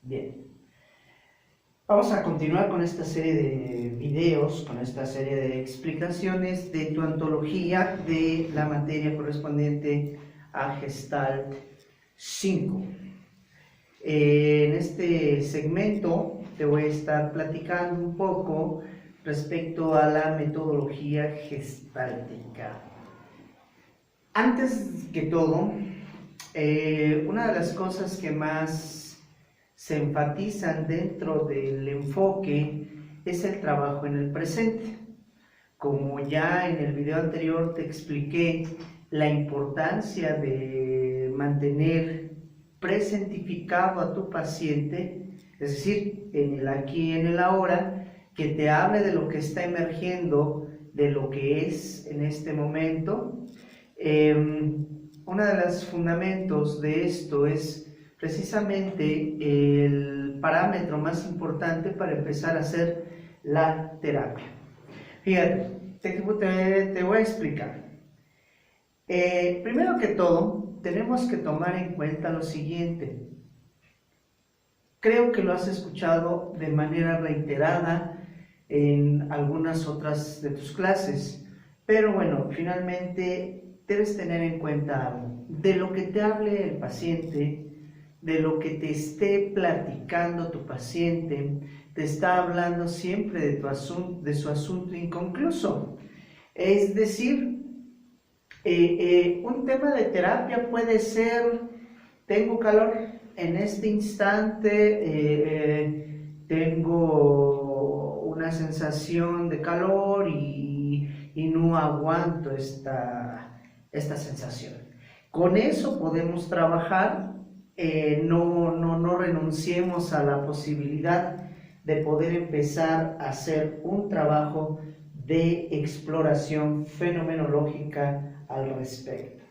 Bien, vamos a continuar con esta serie de videos, con esta serie de explicaciones de tu antología de la materia correspondiente a Gestalt 5. En este segmento te voy a estar platicando un poco respecto a la metodología gestáltica. Antes que todo, una de las cosas que más se enfatizan dentro del enfoque es el trabajo en el presente. Como ya en el video anterior te expliqué la importancia de mantener presentificado a tu paciente, es decir, en el aquí y en el ahora, que te hable de lo que está emergiendo, de lo que es en este momento. Uno de los fundamentos de esto es precisamente el parámetro más importante para empezar a hacer la terapia. Fíjate, te voy a explicar. Primero que todo, tenemos que tomar en cuenta lo siguiente. Creo que lo has escuchado de manera reiterada en algunas otras de tus clases, pero bueno, finalmente debes tener en cuenta algo. De lo que te hable el paciente, de lo que te esté platicando tu paciente, te está hablando siempre de su asunto inconcluso. Es decir, un tema de terapia puede ser: tengo calor en este instante, tengo una sensación de calor y no aguanto esta sensación. Con eso podemos trabajar. No renunciemos a la posibilidad de poder empezar a hacer un trabajo de exploración fenomenológica al respecto.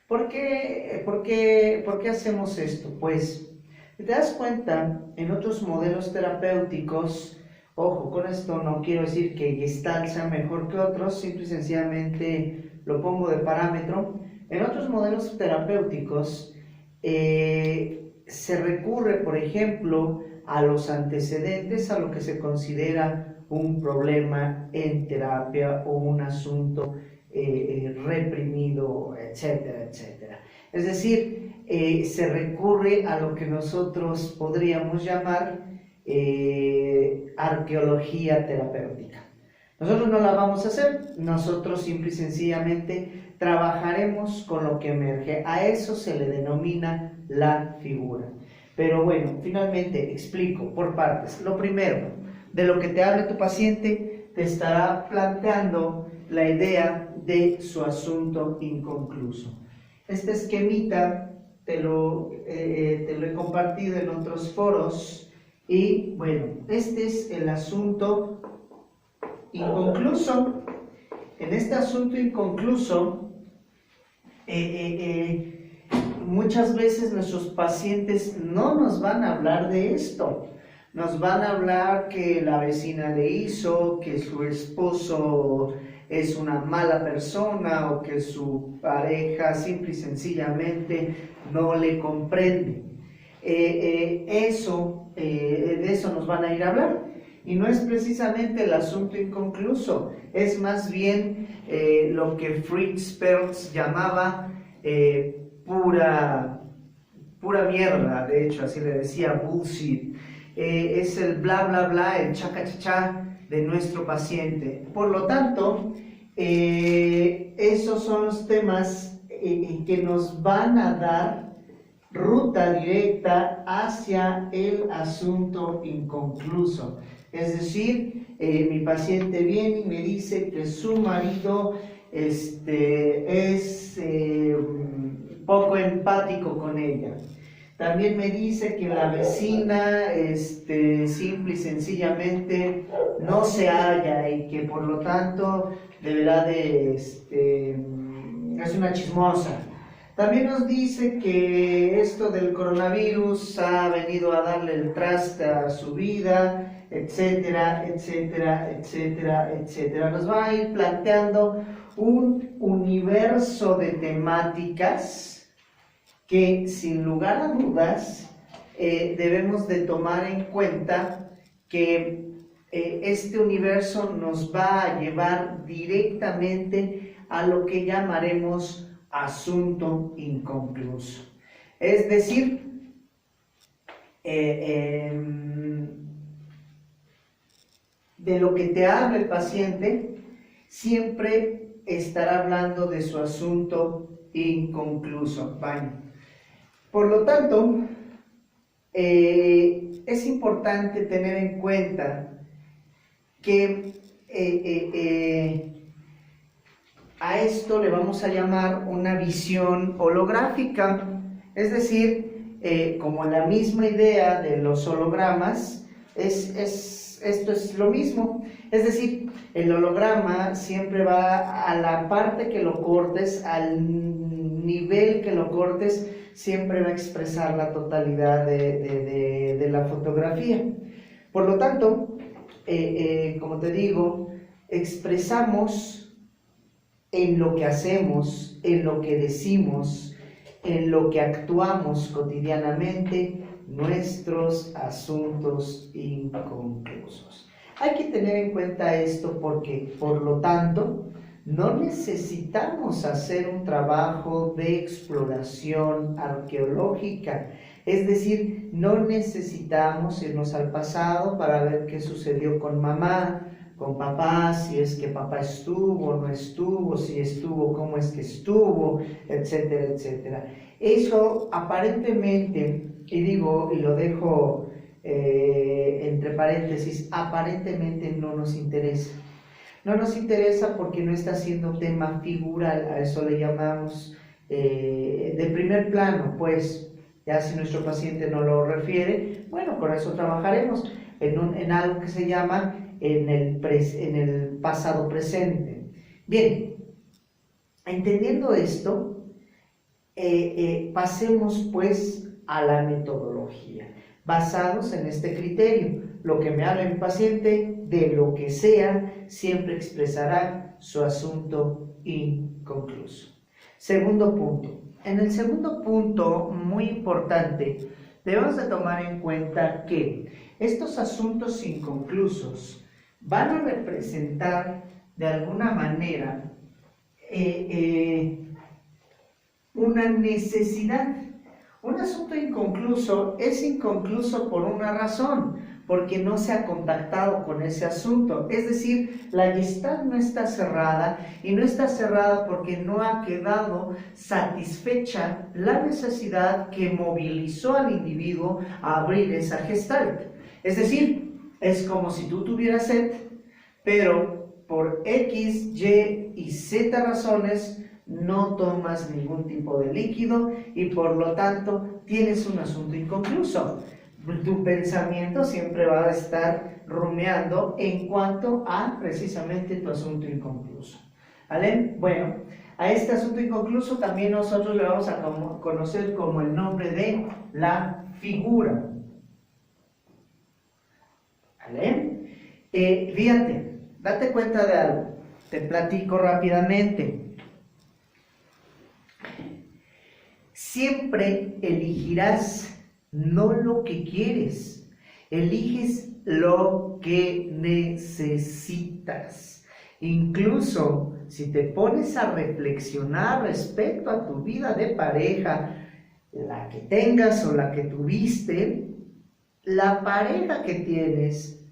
¿Por qué hacemos esto? Pues, si te das cuenta, en otros modelos terapéuticos, ojo, con esto no quiero decir que Gestalt sea mejor que otros, simple y sencillamente lo pongo de parámetro. En otros modelos terapéuticos, se recurre, por ejemplo, a los antecedentes, a lo que se considera un problema en terapia o un asunto reprimido, etcétera, etcétera. Es decir, se recurre a lo que nosotros podríamos llamar arqueología terapéutica. Nosotros no la vamos a hacer, nosotros simple y sencillamente trabajaremos con lo que emerge. A eso se le denomina la figura. Pero bueno, finalmente explico por partes. Lo primero, de lo que te hable tu paciente, te estará planteando la idea de su asunto inconcluso. Este esquemita te lo he compartido en otros foros y bueno, este es el asunto inconcluso. En este asunto inconcluso, muchas veces nuestros pacientes no nos van a hablar de esto. Nos van a hablar que la vecina le hizo, que su esposo es una mala persona o que su pareja simple y sencillamente no le comprende. De eso nos van a ir a hablar. Y no es precisamente el asunto inconcluso, es más bien lo que Fritz Perls llamaba pura mierda, de hecho así le decía, bullshit. Es el bla bla bla, el chaca-chachá de nuestro paciente. Por lo tanto, esos son los temas que nos van a dar ruta directa hacia el asunto inconcluso. Es decir, mi paciente viene y me dice que su marido es poco empático con ella. También me dice que la vecina simple y sencillamente no se halla y que por lo tanto deberá es una chismosa. También nos dice que esto del coronavirus ha venido a darle el traste a su vida, etcétera, etcétera, etcétera, etcétera. Nos va a ir planteando un universo de temáticas que, sin lugar a dudas, debemos de tomar en cuenta que este universo nos va a llevar directamente a lo que llamaremos asunto inconcluso. Es decir, de lo que te habla el paciente, siempre estará hablando de su asunto inconcluso. Vaya. Por lo tanto, es importante tener en cuenta que a esto le vamos a llamar una visión holográfica, es decir, como la misma idea de los hologramas, esto es lo mismo, es decir, el holograma siempre va a la parte que lo cortes, al nivel que lo cortes, siempre va a expresar la totalidad de la fotografía. Por lo tanto, como te digo, expresamos en lo que hacemos, en lo que decimos, en lo que actuamos cotidianamente, nuestros asuntos inconclusos. Hay que tener en cuenta esto porque, por lo tanto, no necesitamos hacer un trabajo de exploración arqueológica, es decir, no necesitamos irnos al pasado para ver qué sucedió con mamá, con papá, si es que papá estuvo, no estuvo, si estuvo, cómo es que estuvo, etcétera, etcétera. Eso aparentemente, y digo, y lo dejo entre paréntesis, aparentemente no nos interesa. No nos interesa porque no está siendo tema figural, a eso le llamamos de primer plano, pues ya si nuestro paciente no lo refiere, bueno, con eso trabajaremos en algo que se llama en el pasado presente. Bien, entendiendo esto, pasemos pues a la metodología, basados en este criterio. Lo que me hable mi paciente, de lo que sea, siempre expresará su asunto inconcluso. Segundo punto. En el segundo punto, muy importante, debemos de tomar en cuenta que estos asuntos inconclusos van a representar de alguna manera una necesidad. Un asunto inconcluso es inconcluso por una razón, porque no se ha contactado con ese asunto. Es decir, la Gestalt no está cerrada, y no está cerrada porque no ha quedado satisfecha la necesidad que movilizó al individuo a abrir esa Gestalt. Es decir, es como si tú tuvieras sed, pero por X, Y y Z razones no tomas ningún tipo de líquido y por lo tanto tienes un asunto inconcluso. Tu pensamiento siempre va a estar rumiando en cuanto a precisamente tu asunto inconcluso. ¿Vale? Bueno, a este asunto inconcluso también nosotros le vamos a conocer como el nombre de la figura. ¿Vale? Fíjate, date cuenta de algo, te platico rápidamente. Siempre elegirás no lo que quieres, eliges lo que necesitas. Incluso si te pones a reflexionar respecto a tu vida de pareja, la que tengas o la que tuviste, la pareja que tienes,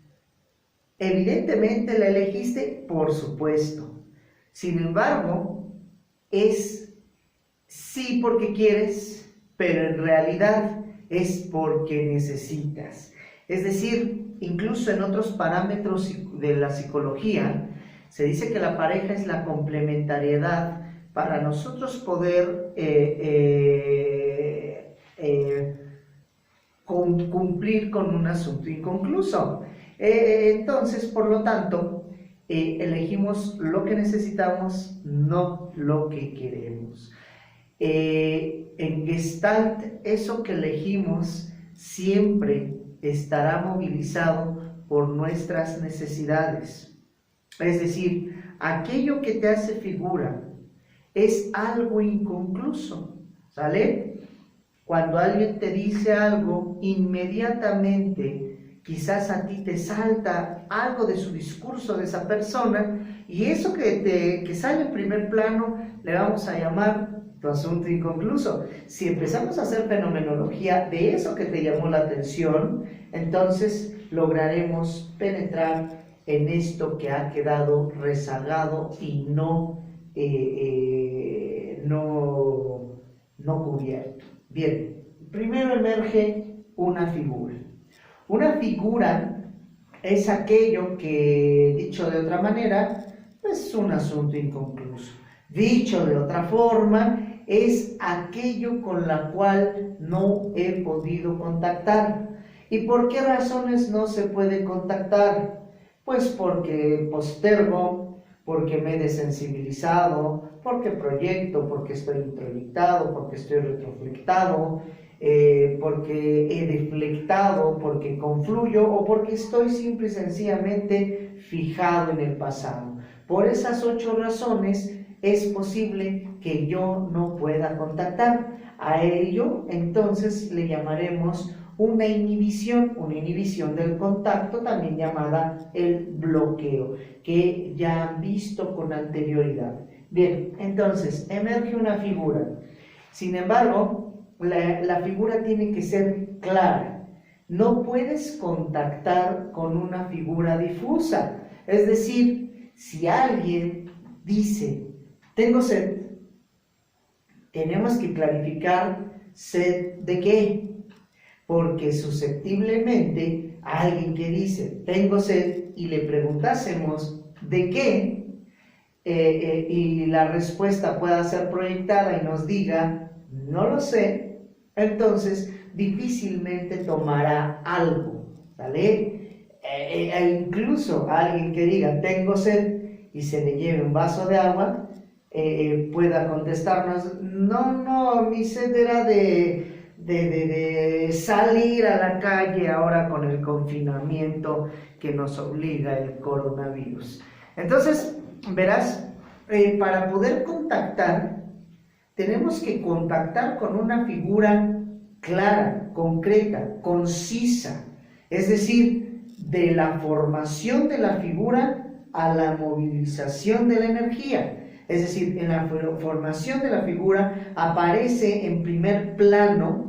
evidentemente la elegiste, por supuesto. Sin embargo, es sí porque quieres, pero en realidad es porque necesitas. Es decir, incluso en otros parámetros de la psicología, se dice que la pareja es la complementariedad para nosotros poder cumplir con un asunto inconcluso. Entonces, por lo tanto, elegimos lo que necesitamos, no lo que queremos. En Gestalt, eso que elegimos siempre estará movilizado por nuestras necesidades. Es decir, aquello que te hace figura es algo inconcluso, ¿sale? Cuando alguien te dice algo, inmediatamente quizás a ti te salta algo de su discurso de esa persona, y eso que sale en primer plano le vamos a llamar tu asunto inconcluso. Si empezamos a hacer fenomenología de eso que te llamó la atención, entonces lograremos penetrar en esto que ha quedado rezagado y no cubierto. Bien, primero emerge una figura. Una figura es aquello que, dicho de otra manera, es un asunto inconcluso. Dicho de otra forma, es aquello con la cual no he podido contactar. ¿Y por qué razones no se puede contactar? Pues porque postergo, porque me he desensibilizado, porque proyecto, porque estoy introyectado, porque estoy retroflectado, porque he deflectado, porque confluyo o porque estoy simple y sencillamente fijado en el pasado. Por esas 8 razones es posible que yo no pueda contactar. A ello entonces le llamaremos una inhibición del contacto, también llamada el bloqueo, que ya han visto con anterioridad. Bien, entonces emerge una figura. Sin embargo, la figura tiene que ser clara. No puedes contactar con una figura difusa. Es decir, si alguien dice, tengo sed, tenemos que clarificar sed de qué. Porque susceptiblemente a alguien que dice, tengo sed, y le preguntásemos de qué, y la respuesta pueda ser proyectada y nos diga, no lo sé, entonces difícilmente tomará algo, ¿vale? Incluso a alguien que diga, tengo sed, y se le lleve un vaso de agua, pueda contestarnos, no, mi sed era de salir a la calle ahora con el confinamiento que nos obliga el coronavirus. Entonces, verás, para poder contactar, tenemos que contactar con una figura clara, concreta, concisa, es decir, de la formación de la figura a la movilización de la energía. Es decir, en la formación de la figura aparece en primer plano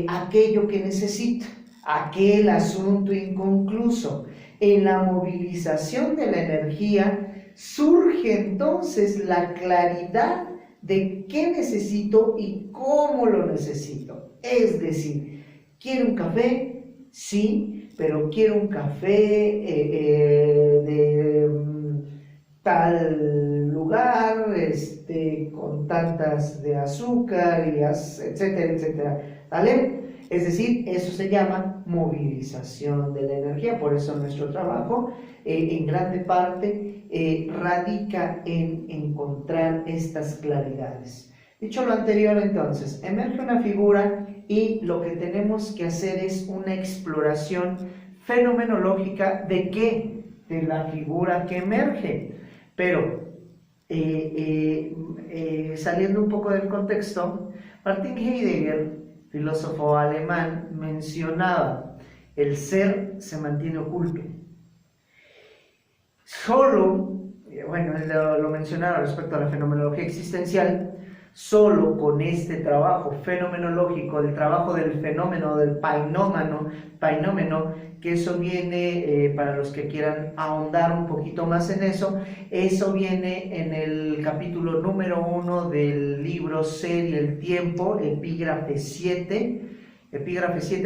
aquello que necesita, aquel asunto inconcluso. En la movilización de la energía surge entonces la claridad de qué necesito y cómo lo necesito. Es decir, ¿quiero un café? Sí, pero quiero un café de tal lugar, con tantas de azúcar, y etcétera, etcétera, ¿vale? Es decir, eso se llama movilización de la energía. Por eso nuestro trabajo, en grande parte, radica en encontrar estas claridades. Dicho lo anterior, entonces, emerge una figura y lo que tenemos que hacer es una exploración fenomenológica ¿de qué? De la figura que emerge. Pero, saliendo un poco del contexto, Martin Heidegger, filósofo alemán, mencionaba, el ser se mantiene oculto. Solo, bueno, él lo mencionaba respecto a la fenomenología existencial, solo con este trabajo fenomenológico, el trabajo del fenómeno, del painómeno, que eso viene, para los que quieran ahondar un poquito más en eso viene en el capítulo número 1 del libro Ser y el Tiempo, epígrafe 7,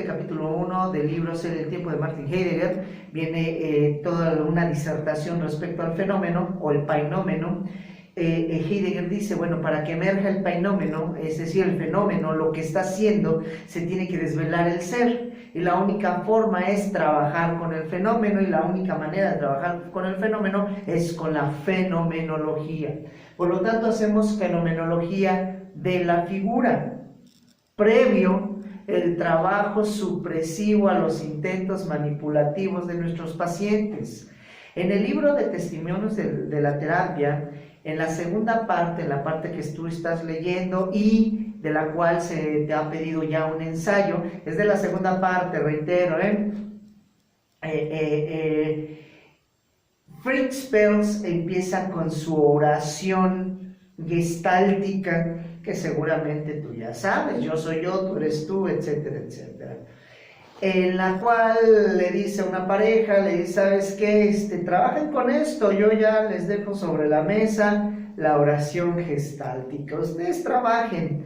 capítulo 1 del libro Ser y el Tiempo de Martin Heidegger. Viene toda una disertación respecto al fenómeno o el painómeno. Heidegger dice, bueno, para que emerja el painómeno, es decir, el fenómeno, lo que está haciendo, se tiene que desvelar el ser, y la única forma es trabajar con el fenómeno, y la única manera de trabajar con el fenómeno es con la fenomenología. Por lo tanto, hacemos fenomenología de la figura, previo el trabajo supresivo a los intentos manipulativos de nuestros pacientes. En el libro de Testimonios de la Terapia, en la segunda parte, en la parte que tú estás leyendo, y de la cual se te ha pedido ya un ensayo. Es de la segunda parte, reitero, Fritz Perls empieza con su oración gestáltica, que seguramente tú ya sabes, yo soy yo, tú eres tú, etcétera, etcétera. En la cual le dice a una pareja, le dice, ¿sabes qué? Trabajen con esto, yo ya les dejo sobre la mesa la oración gestáltica, ustedes trabajen.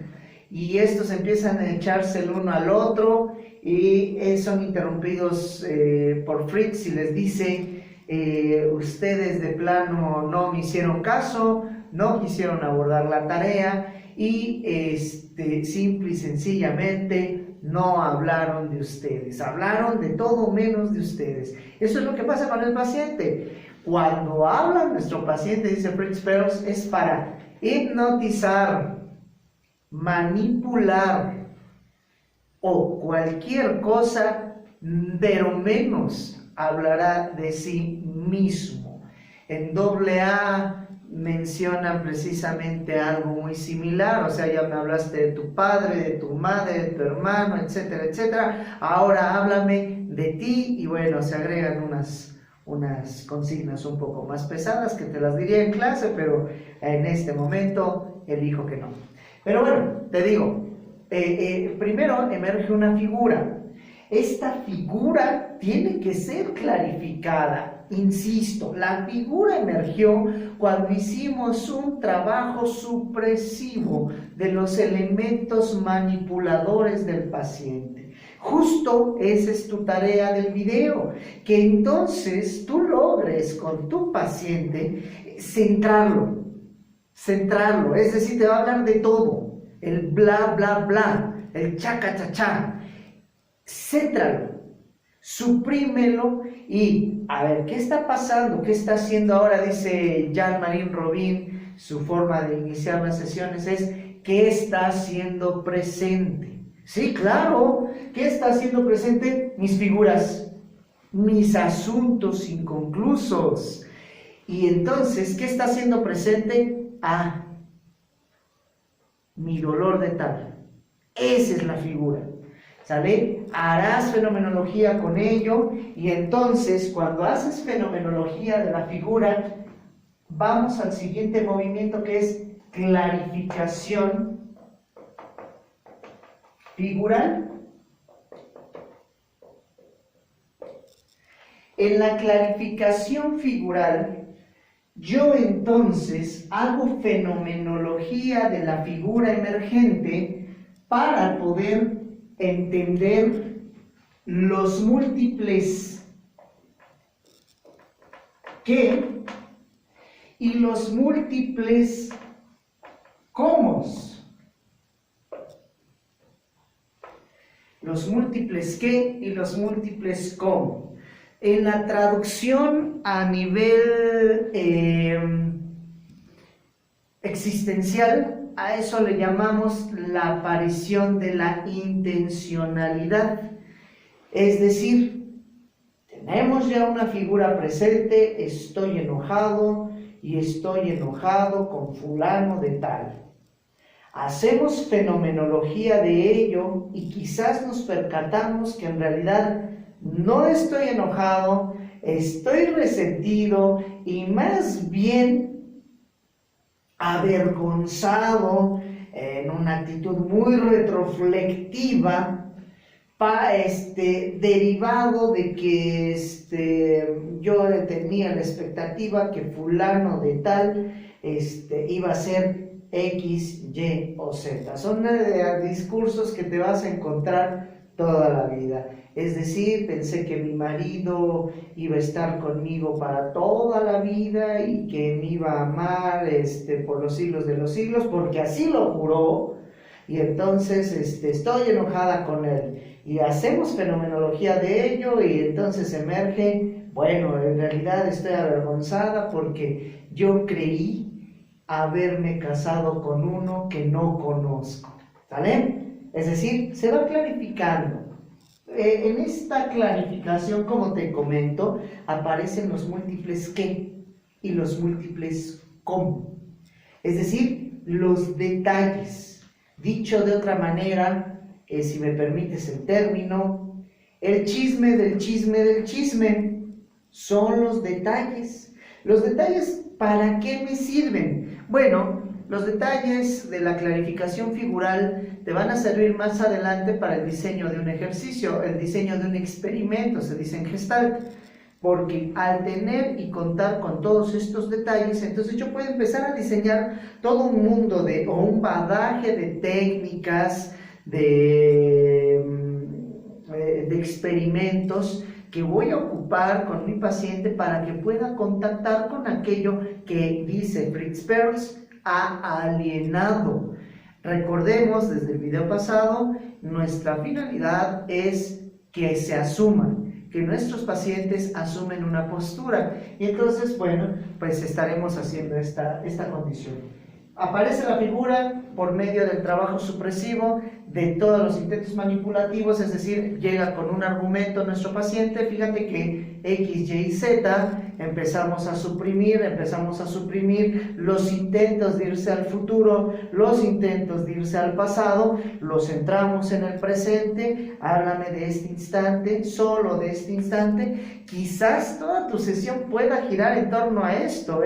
Y estos empiezan a echarse el uno al otro y son interrumpidos por Fritz y les dice, ustedes de plano no me hicieron caso, no quisieron abordar la tarea y simple y sencillamente no hablaron de ustedes, hablaron de todo menos de ustedes. Eso es lo que pasa con el paciente. Cuando habla nuestro paciente, dice Fritz Perls, es para hipnotizar, manipular o cualquier cosa, pero menos hablará de sí mismo. En AA mencionan precisamente algo muy similar, o sea, ya me hablaste de tu padre, de tu madre, de tu hermano, etcétera, etcétera, ahora háblame de ti, y bueno, se agregan unas consignas un poco más pesadas que te las diría en clase, pero en este momento elijo que no. Pero bueno, te digo, primero emerge una figura. Esta figura tiene que ser clarificada. Insisto, la figura emergió cuando hicimos un trabajo supresivo de los elementos manipuladores del paciente. Justo esa es tu tarea del video, que entonces tú logres con tu paciente centrarlo, es decir, te va a hablar de todo, el bla, bla, bla, el chaca, cha, cha. Céntralo, suprímelo y a ver, ¿qué está pasando? ¿Qué está haciendo ahora? Dice Jean-Marie Robin, su forma de iniciar las sesiones es ¿qué está haciendo presente? Sí, claro, ¿qué está haciendo presente? Mis figuras, mis asuntos inconclusos. Y entonces, ¿qué está haciendo presente? Ah, mi dolor de tal. Esa es la figura. ¿Sale? Harás fenomenología con ello y entonces cuando haces fenomenología de la figura, vamos al siguiente movimiento que es clarificación figural. En la clarificación figural, yo entonces hago fenomenología de la figura emergente para poder entender los múltiples qué y los múltiples cómo. Los múltiples qué y los múltiples cómo. En la traducción a nivel existencial, a eso le llamamos la aparición de la intencionalidad. Es decir, tenemos ya una figura presente, estoy enojado y estoy enojado con fulano de tal. Hacemos fenomenología de ello y quizás nos percatamos que en realidad no estoy enojado, estoy resentido y más bien avergonzado, en una actitud muy retroflectiva, derivado de que yo tenía la expectativa que fulano de tal iba a ser X, Y o Z. Son discursos que te vas a encontrar toda la vida. Es decir, pensé que mi marido iba a estar conmigo para toda la vida y que me iba a amar por los siglos de los siglos, porque así lo juró, y entonces estoy enojada con él. Y hacemos fenomenología de ello y entonces emerge, bueno, en realidad estoy avergonzada porque yo creí haberme casado con uno que no conozco. ¿Sale? Es decir, se va clarificando. En esta clarificación, como te comento, aparecen los múltiples qué y los múltiples cómo. Es decir, los detalles Dicho de otra manera, si me permites el término, el chisme del chisme del chisme son los detalles. ¿Los detalles para qué me sirven? Bueno, los detalles de la clarificación figural te van a servir más adelante para el diseño de un ejercicio, el diseño de un experimento, se dice en Gestalt. Porque al tener y contar con todos estos detalles, entonces yo puedo empezar a diseñar todo un mundo o un bagaje de técnicas, de experimentos que voy a ocupar con mi paciente para que pueda contactar con aquello que, dice Fritz Perls, ha alienado. Recordemos desde el video pasado, nuestra finalidad es que se asuma, que nuestros pacientes asumen una postura, y entonces, bueno, pues estaremos haciendo esta condición. Aparece la figura por medio del trabajo supresivo de todos los intentos manipulativos, es decir, llega con un argumento nuestro paciente, fíjate que X, Y y Z, empezamos a suprimir los intentos de irse al futuro, los intentos de irse al pasado, los centramos en el presente, háblame de este instante, solo de este instante, quizás toda tu sesión pueda girar en torno a esto,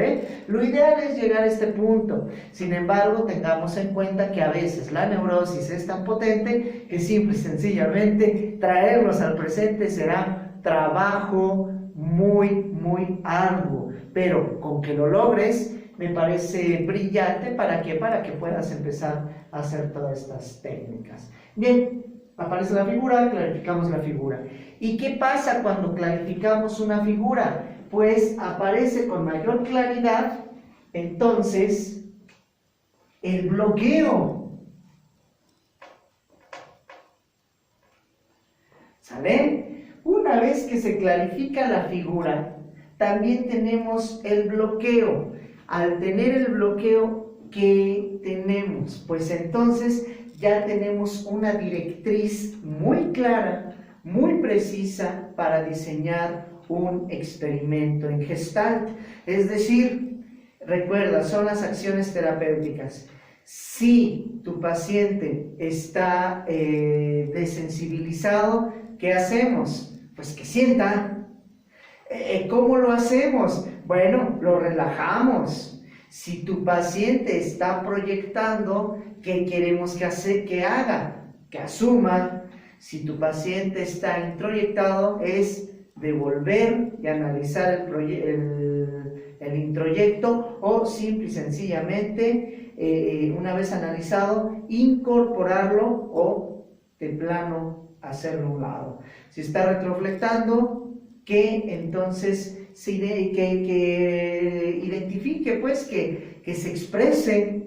Lo ideal es llegar a este punto, sin embargo, tengamos en cuenta que a veces la neurosis es tan potente que simple y sencillamente traerlos al presente será trabajo muy arduo, pero con que lo logres me parece brillante. ¿Para qué? Para que puedas empezar a hacer todas estas técnicas. Bien, aparece la figura, clarificamos la figura. ¿Y qué pasa cuando clarificamos una figura? Pues aparece con mayor claridad, entonces, el bloqueo. ¿Sale? Una vez que se clarifica la figura, también tenemos el bloqueo. Al tener el bloqueo, ¿qué tenemos? Pues entonces ya tenemos una directriz muy clara, muy precisa para diseñar un experimento en Gestalt. Es decir, recuerda, son las acciones terapéuticas. Si tu paciente está desensibilizado, ¿qué hacemos? Pues que sienta. ¿Cómo lo hacemos? Bueno, lo relajamos. Si tu paciente está proyectando, ¿qué queremos que haga? Que asuma. Si tu paciente está introyectado, es devolver y analizar el introyecto, o simple y sencillamente, una vez analizado, incorporarlo o de plano hacerlo a un lado. Si está retroflectando, que entonces que identifique, pues que se exprese.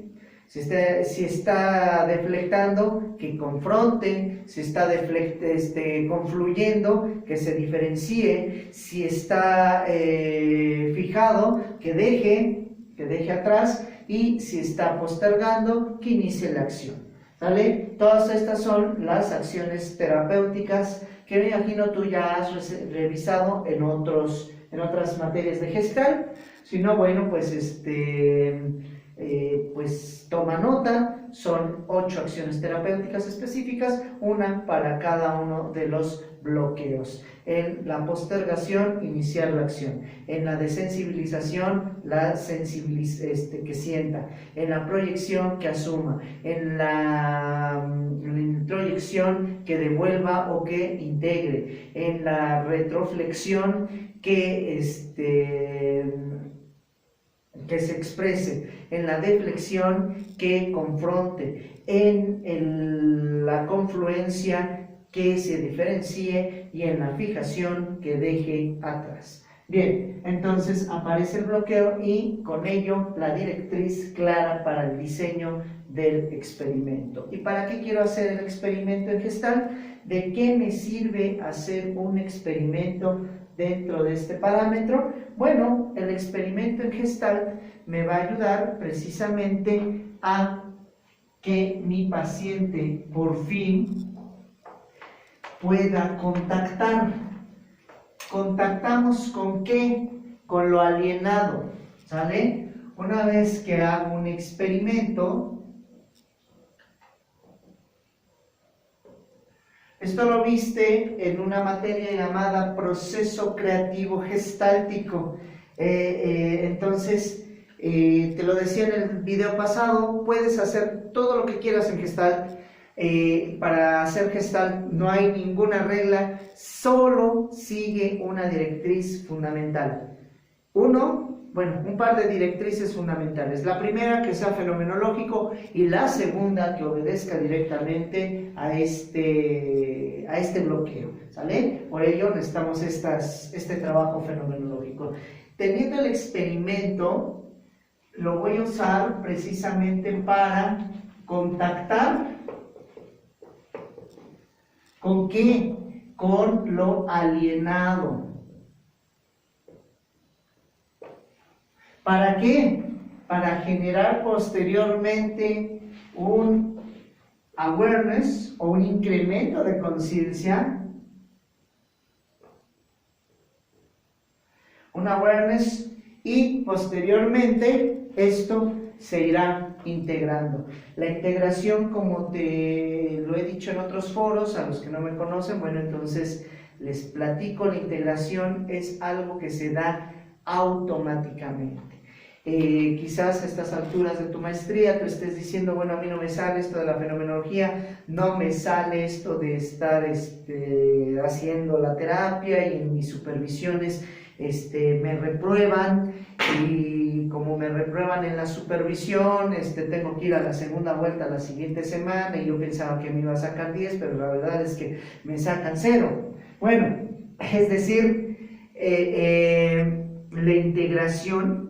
Si está deflectando, que confronte. Si está confluyendo, que se diferencie. Si está fijado, que deje atrás. Y si está postergando, que inicie la acción. ¿Sale? Todas estas son las acciones terapéuticas que me imagino tú ya has revisado en otras materias de Gestalt. Si no, bueno, pues pues toma nota. Son 8 acciones terapéuticas específicas, una para cada uno de los bloqueos. En la postergación, iniciar la acción. En la desensibilización, que sienta. En la proyección, que asuma. En la introyección, que devuelva o que integre. En la retroflexión, que se exprese. En la deflexión, que confronte. En la confluencia, que se diferencie, y en la fijación, que deje atrás. Bien, entonces aparece el bloqueo y con ello la directriz clara para el diseño del experimento. ¿Y para qué quiero hacer el experimento en Gestalt? ¿De qué me sirve hacer un experimento dentro de este parámetro? Bueno, el experimento en Gestalt me va a ayudar precisamente a que mi paciente por fin pueda contactar. ¿Contactamos con qué? Con lo alienado, ¿sale? Una vez que hago un experimento, Esto lo viste en una materia llamada proceso creativo gestáltico. Entonces, te lo decía en el video pasado, puedes hacer todo lo que quieras en Gestalt. Para hacer Gestalt no hay ninguna regla, solo sigue una directriz fundamental. Un par de directrices fundamentales. La primera, que sea fenomenológico, y la segunda, que obedezca directamente a este bloqueo, ¿sale? Por ello necesitamos este trabajo fenomenológico. Teniendo el experimento, lo voy a usar precisamente para contactar. ¿Con qué? Con lo alienado. ¿Para qué? Para generar posteriormente un awareness o un incremento de conciencia. Un awareness, y posteriormente esto se irá integrando. La integración, como te lo he dicho en otros foros, a los que no me conocen, bueno, entonces les platico, la integración es algo que se da automáticamente. Quizás a estas alturas de tu maestría tú estés diciendo, bueno, a mí no me sale esto de la fenomenología, no me sale esto de estar haciendo la terapia, y en mis supervisiones me reprueban, y como me reprueban en la supervisión, tengo que ir a la segunda vuelta la siguiente semana, y yo pensaba que me iba a sacar 10, pero la verdad es que me sacan 0. Bueno, es decir, la integración,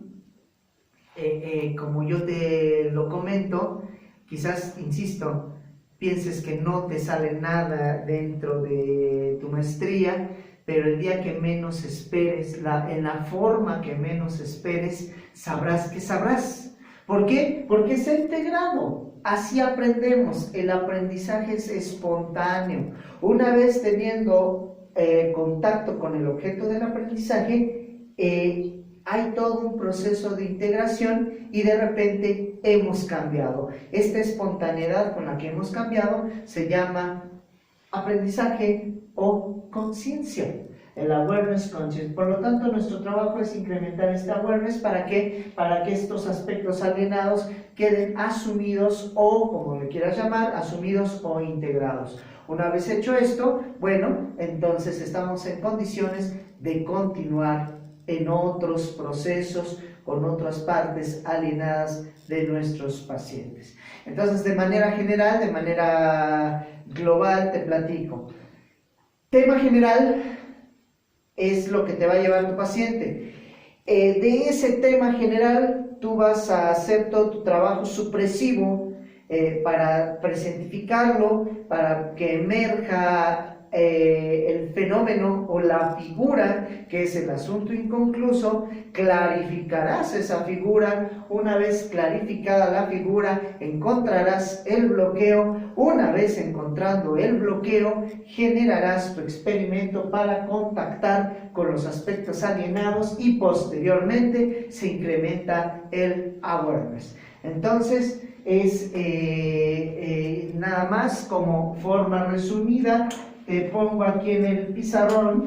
como yo te lo comento, quizás, insisto, pienses que no te sale nada dentro de tu maestría, pero el día que menos esperes, en la forma que menos esperes, sabrás que sabrás. ¿Por qué? Porque está integrado. Así aprendemos. El aprendizaje es espontáneo. Una vez teniendo contacto con el objeto del aprendizaje, hay todo un proceso de integración, y de repente hemos cambiado. Esta espontaneidad con la que hemos cambiado se llama aprendizaje o conciencia, el awareness conscious. Por lo tanto, nuestro trabajo es incrementar este awareness. ¿Para qué? Para que estos aspectos alienados queden asumidos, o como le quieras llamar, asumidos o integrados. Una vez hecho esto, bueno, entonces estamos en condiciones de continuar en otros procesos con otras partes alienadas de nuestros pacientes. Entonces, de manera general, de manera global, te platico. Tema general es lo que te va a llevar tu paciente. De ese tema general, tú vas a hacer todo tu trabajo supresivo para presentificarlo, para que emerja el fenómeno o la figura, que es el asunto inconcluso. Clarificarás esa figura. Una vez clarificada la figura, encontrarás el bloqueo. Una vez encontrando el bloqueo, generarás tu experimento para contactar con los aspectos alienados, y posteriormente se incrementa el awareness. Entonces, es nada más como forma resumida. Te pongo aquí en el pizarrón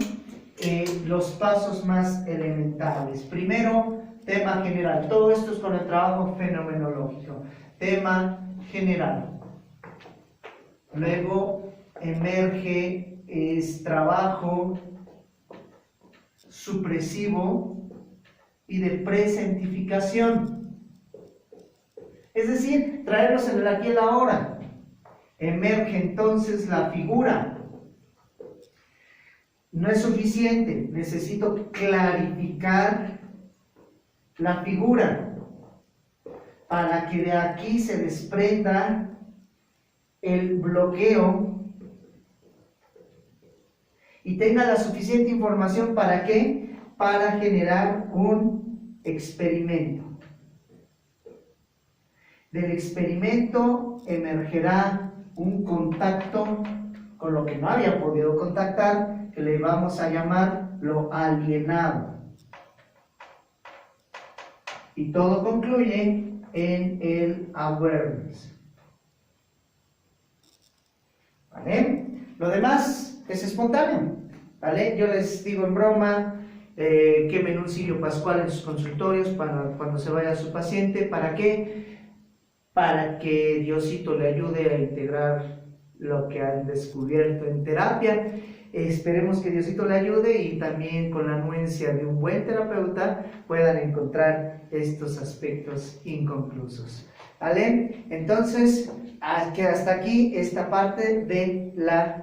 los pasos más elementales. Primero, tema general. Todo esto es con el trabajo fenomenológico. Tema general. Luego emerge trabajo supresivo y de presentificación. Es decir, traerlos en el aquí y el ahora. Emerge entonces la figura. No es suficiente, necesito clarificar la figura para que de aquí se desprenda el bloqueo y tenga la suficiente información. ¿Para qué? Para generar un experimento. Del experimento emergerá un contacto con lo que no había podido contactar, que le vamos a llamar lo alienado. Y todo concluye en el awareness. ¿Vale? Lo demás es espontáneo, ¿vale? Yo les digo en broma, quemen un cirio pascual en sus consultorios para cuando se vaya su paciente. ¿Para qué? Para que Diosito le ayude a integrar lo que han descubierto en terapia. Esperemos que Diosito le ayude y también con la anuencia de un buen terapeuta puedan encontrar estos aspectos inconclusos. ¿Vale? Entonces, hasta aquí esta parte de la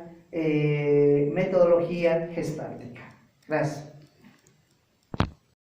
metodología gestáltica. Gracias.